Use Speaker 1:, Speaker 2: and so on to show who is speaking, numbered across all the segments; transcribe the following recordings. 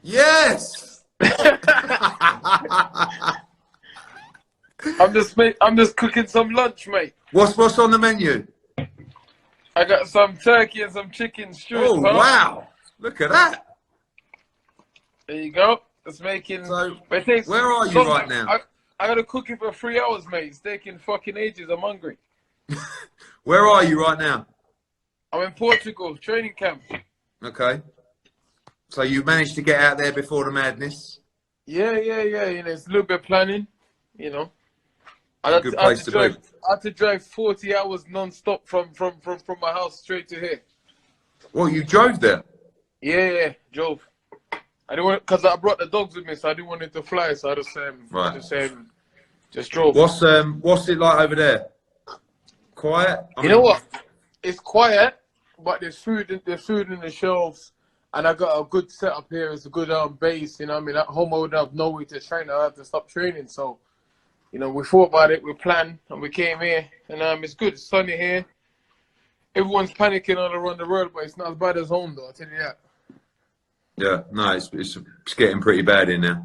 Speaker 1: Yes.
Speaker 2: I'm just cooking some lunch, mate.
Speaker 1: What's on the menu?
Speaker 2: I got some turkey and some chicken stew.
Speaker 1: Oh, wow. Look at that.
Speaker 2: There you go. It's making...
Speaker 1: So,
Speaker 2: it takes
Speaker 1: where are you right now?
Speaker 2: I got to cook it for 3 hours, mate. It's taking fucking ages. I'm hungry.
Speaker 1: Where are you right now?
Speaker 2: I'm in Portugal, training camp.
Speaker 1: Okay. So you managed to get out there before the madness?
Speaker 2: Yeah. You know, it's a little bit of planning, you know.
Speaker 1: It's a good place to be.
Speaker 2: I had to drive 40 hours non-stop from my house straight to here.
Speaker 1: Well, you drove there?
Speaker 2: Yeah, drove. I didn't want, because I brought the dogs with me, so I didn't want it to fly. So I just drove.
Speaker 1: What's it like over there? Quiet?
Speaker 2: You know what? It's quiet, but there's food in the shelves, and I got a good setup here. It's a good base. You know, what I mean, at home I would have no way to train. I have to stop training. So, you know, we thought about it, we planned, and we came here, and it's good. It's sunny here. Everyone's panicking all around the world, but it's not as bad as home, though. I tell you that.
Speaker 1: Yeah, no, it's getting pretty bad in there.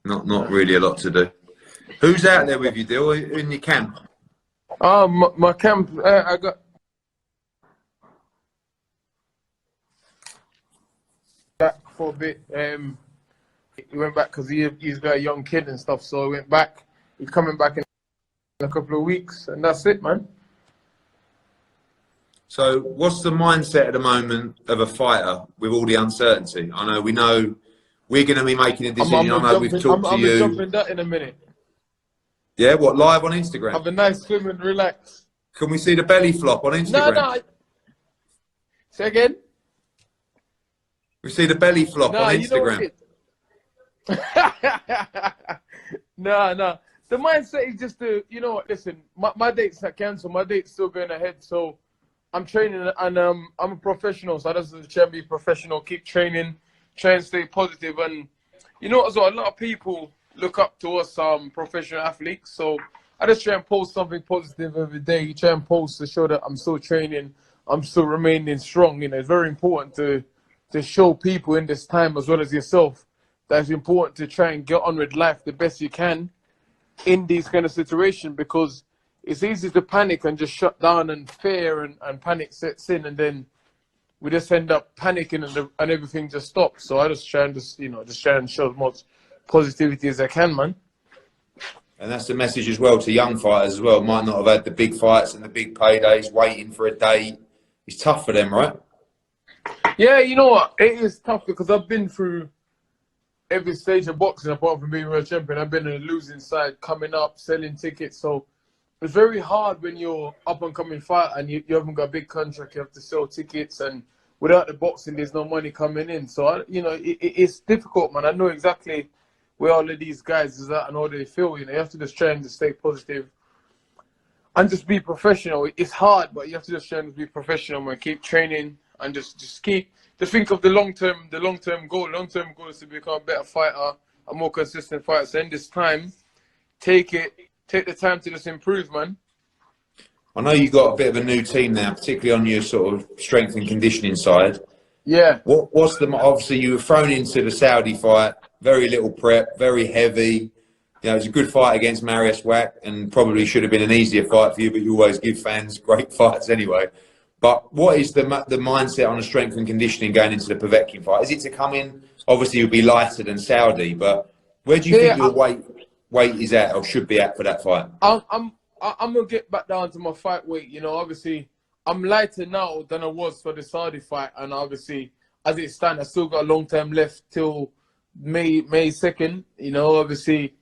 Speaker 1: Not really a lot to do. Who's out there with you, Dill, in your camp?
Speaker 2: My camp, I got back for a bit. He went back because he's got a young kid and stuff, so he went back. He's coming back in a couple of weeks, and that's it, man.
Speaker 1: So what's the mindset at the moment of a fighter with all the uncertainty? We know we're going to be making a decision. I know we've talked to you.
Speaker 2: I'm jumping that in a minute.
Speaker 1: Yeah, what, live on Instagram?
Speaker 2: Have a nice swim and relax.
Speaker 1: Can we see the belly flop on Instagram?
Speaker 2: No. Say again?
Speaker 1: We see the belly flop on Instagram.
Speaker 2: No. The mindset is just to, you know what, listen, my date's not cancelled. My date's still going ahead, so I'm training, and I'm a professional, so I just try and be professional, keep training, try and stay positive. And you know, as well, a lot of people look up to us, professional athletes. So I just try and post something positive every day. Try and post to show that I'm still training, I'm still remaining strong. You know, it's very important to show people in this time, as well as yourself, that it's important to try and get on with life the best you can in these kind of situations, because it's easy to panic and just shut down, and fear and panic sets in, and then we just end up panicking, and everything just stops. So I just try and show as much positivity as I can, man.
Speaker 1: And that's the message as well to young fighters as well. Might not have had the big fights and the big paydays, waiting for a date. It's tough for them, right?
Speaker 2: Yeah, you know what? It is tough because I've been through every stage of boxing apart from being world champion. I've been on the losing side, coming up, selling tickets. So it's very hard when you're up and coming fighter and you haven't got a big contract. You have to sell tickets, and without the boxing, there's no money coming in. So it's difficult, man. I know exactly where all of these guys is at and how they feel. You know, you have to just try and stay positive and just be professional. It's hard, but you have to just try and be professional and keep training, and just think of the long term goal. Long term goal is to become a better fighter, a more consistent fighter. So in this time, take the time to just improve, man.
Speaker 1: I know you got a bit of a new team now, particularly on your sort of strength and conditioning side.
Speaker 2: Yeah.
Speaker 1: Obviously you were thrown into the Saudi fight, very little prep, very heavy. You know, it was a good fight against Marius Wack, and probably should have been an easier fight for you, but you always give fans great fights anyway. But what is the mindset on the strength and conditioning going into the Povetkin fight? Is it to come in? Obviously, you'll be lighter than Saudi, but where do you think your weight is at, or should be at, for that fight?
Speaker 2: I'm gonna get back down to my fight weight. You know, obviously, I'm lighter now than I was for the Saudi fight, and obviously, as it stands, I still got a long time left till May 2nd. You know, obviously,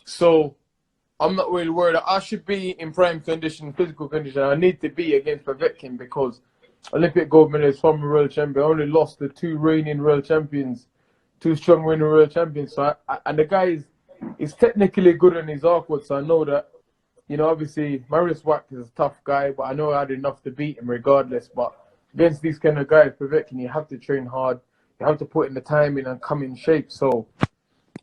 Speaker 2: so I'm not really worried. I should be in prime condition, physical condition. I need to be against Povetkin because Olympic gold medalist, former world champion. I only lost the two reigning world champions, two strong reigning world champions. So and the guy is technically good and he's awkward. So I know that, you know, obviously Marius Wack is a tough guy, but I know I had enough to beat him regardless. But against these kind of guys, Povetkin, you have to train hard. You have to put in the time in and come in shape. So,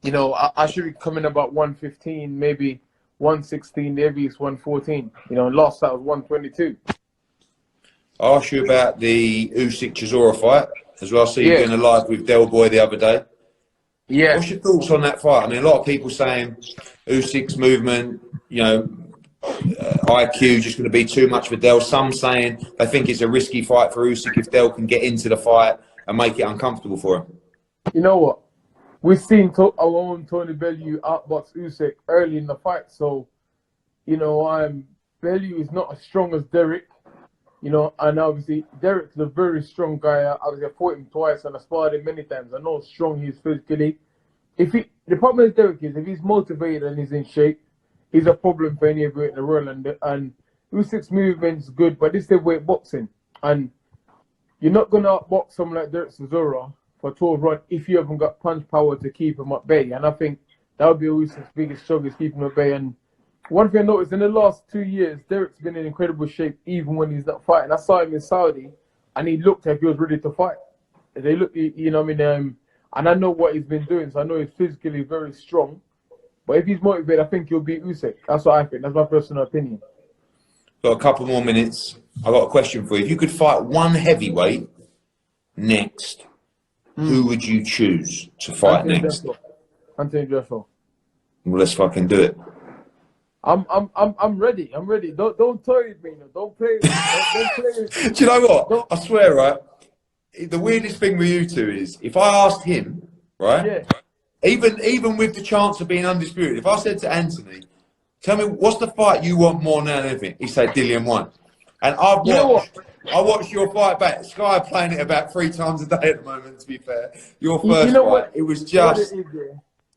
Speaker 2: you know, I should be coming about 115, maybe 116, maybe it's 114. You know, last that was 122.
Speaker 1: I asked you about the Usyk Chisora fight as well. So you've been alive with Del Boy the other day.
Speaker 2: Yeah.
Speaker 1: What's your thoughts on that fight? I mean, a lot of people saying Usyk's movement, you know, IQ just going to be too much for Dell. Some saying they think it's a risky fight for Usyk if Dell can get into the fight and make it uncomfortable for him.
Speaker 2: You know what? We've seen our own Tony Bellew outbox Usyk early in the fight, so you know, Bellew is not as strong as Derek, you know, and obviously Derek's a very strong guy. Obviously, I fought him twice and I sparred him many times. I know how strong he is physically. The problem with Derek is if he's motivated and he's in shape, he's a problem for any heavyweight in the world. And Usyk's movement's good, but this is heavyweight boxing, and you're not gonna outbox someone like Derek Chisora for 12 rounds if you haven't got punch power to keep him at bay. And I think that would be Usyk's biggest struggle, is keeping him at bay. And one thing I noticed in the last 2 years, Derek's been in incredible shape even when he's not fighting. I saw him in Saudi, and he looked like he was ready to fight. They look, you know what I mean? And I know what he's been doing, so I know he's physically very strong. But if he's motivated, I think he'll beat Usyk. That's what I think. That's my personal opinion.
Speaker 1: Got a couple more minutes. I've got a question for you. If you could fight one heavyweight next, who would you choose to fight next?
Speaker 2: Anthony Joshua.
Speaker 1: Well, let's fucking do it.
Speaker 2: I'm ready. I'm ready. Don't toy with me. No. Don't play with me. Don't play with me.
Speaker 1: Do you know what? I swear, right? The weirdest thing with you two is if I asked him, right?
Speaker 2: Yeah.
Speaker 1: Even with the chance of being undisputed, if I said to Anthony, tell me what's the fight you want more than anything, he'd say Dillian Whyte. And I watched your fight back. Sky are playing it about 3 times a day at the moment, to be fair. Your first fight, it was just...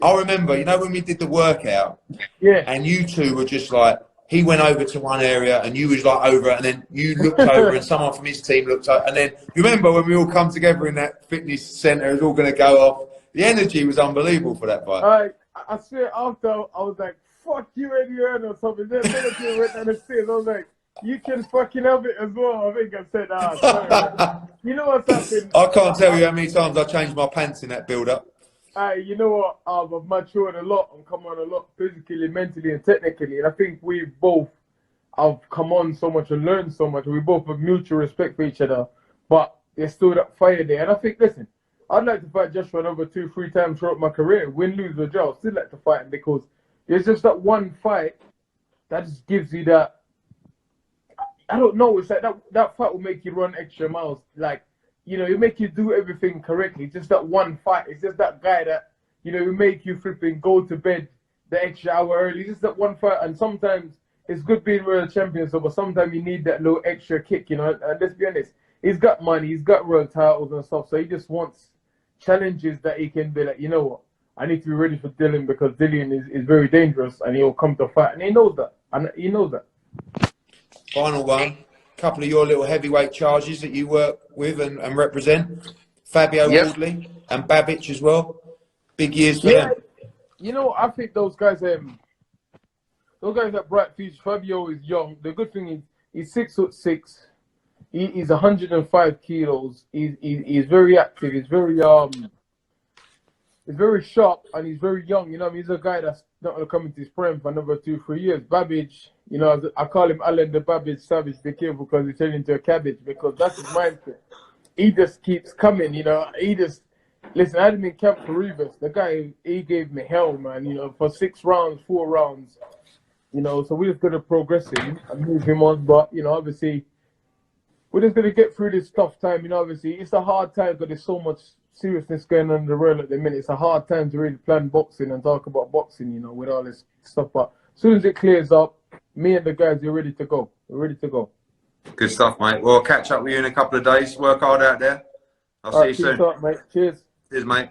Speaker 1: I remember, you know, when we did the workout, and you two were just like, he went over to one area and you was like over it, and then you looked over and someone from his team looked over, and then you remember when we all come together in that fitness centre, it was all going to go off. The energy was unbelievable for that fight.
Speaker 2: I swear after I was like, fuck you, Eddie Hearn or something. Then I went down the stairs. I was like, you can fucking have it as well. I think I said, sorry. You know what's happened?
Speaker 1: I can't tell you how many times I changed my pants in that build-up.
Speaker 2: You know what? I've matured a lot and come on a lot physically, mentally, and technically. And I think we both have come on so much and learned so much. We both have mutual respect for each other. But there's still that fire there. And I think, listen, I'd like to fight Joshua another 2-3 times throughout my career. Win, lose, or draw. I'd still like to fight him because there's just that one fight that just gives you that. I don't know. It's like that fight will make you run extra miles. Like, you know, it make you do everything correctly. Just that one fight. It's just that guy that, you know, it make you flipping go to bed the extra hour early. Just that one fight. And sometimes it's good being world champion, so, but sometimes you need that little extra kick, you know. And let's be honest, he's got money, he's got world titles and stuff, so he just wants challenges that he can be like, you know what, I need to be ready for Dillian because Dillian is very dangerous and he'll come to fight. And he knows that. And he knows that.
Speaker 1: Final one. Couple of your little heavyweight charges that you work with and represent. Fabio Wardley and Babic as well. Big years for them.
Speaker 2: You know, I think those guys got bright future. Fabio is young. The good thing is he's 6'6". He's 105 kilos. He's very active. He's very sharp and he's very young. You know, he's a guy that's not going to come into his prime for another 2-3 years. Babic, you know, I call him Alan the Babic Savage. Be careful because he turned into a cabbage because that's his mindset. He just keeps coming, you know. Listen, I had him in camp for Rivas. The guy, he gave me hell, man, you know, for 4 rounds, you know. So we're just going to progress him and move him on. But, you know, obviously, we're just going to get through this tough time. You know, obviously, it's a hard time because there's so much seriousness going on in the world at the minute. It's a hard time to really plan boxing and talk about boxing, you know, with all this stuff. But as soon as it clears up, me and the guys are ready to go. We're ready to go.
Speaker 1: Good stuff, mate. Well, I'll catch up with you in a couple of days. Work hard out there. I'll see you soon.
Speaker 2: Up, mate. Cheers.
Speaker 1: Cheers, mate.